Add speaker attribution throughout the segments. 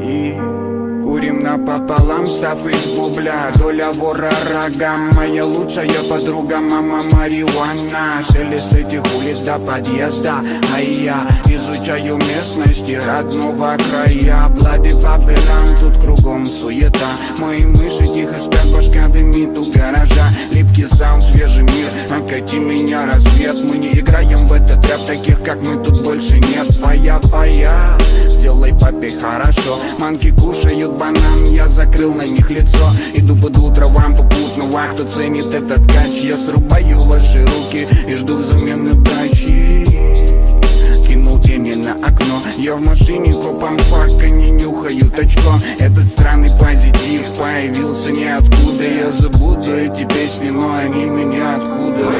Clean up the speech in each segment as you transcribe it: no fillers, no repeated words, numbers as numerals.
Speaker 1: И курим напополам, став из бубля. Доля вора рогам, моя лучшая подруга, мама марихуана. Шелест этих улиц до подъезда, а я изучаю местности родного края. Блади Бабелан, тут кругом суета. Мои мыши тихо спят, башка дымит у гаража. Липкий саунд, свежий мир, окати меня рассвет. Мы не играем в этот рэп, таких как мы тут больше нет. Пая-пая, сделай папе хорошо. Манки кушают банан, я закрыл на них лицо. Иду под утро вам попутного, кто ценит этот кач. Я срубаю ваши руки и жду взамен удачи. Кинул тени на окно, я в машине копом фак, они нюхают очко. Этот странный позитив появился ниоткуда. Я забуду эти песни, но они меня откуда.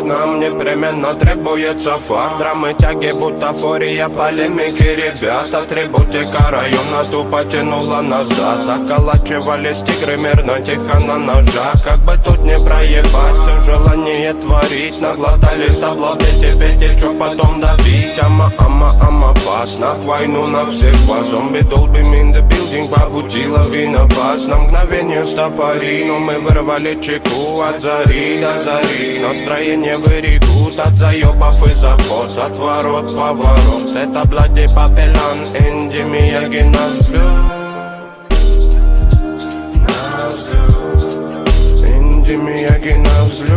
Speaker 2: Нам непременно требуется факт. Драмы, тяги, бутафория, полемики. Ребята, атрибутика района тупо тянула назад. Околачивались тигры мирно, тихо на ножах. Как бы тут не проебать, все желание творить. Наглотались таблоты, тебе течу потом давить. Ама, пас, на войну на всех вас. Зомби долбим in the building, побудила вина вас. На мгновение стопори, но мы вырвали чеку от зари до зари. Настроение вырегут от заебов и забот. Отворот, поворот, это Блади Бабелан, Энди Мияги на взлет. Энди Мияги на взлет.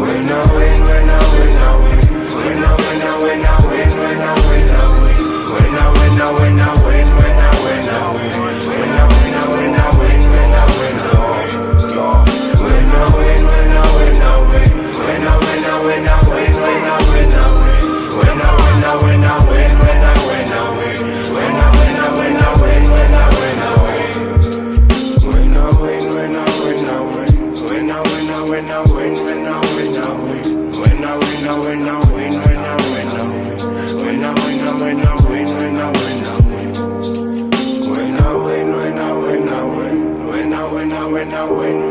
Speaker 2: When I win,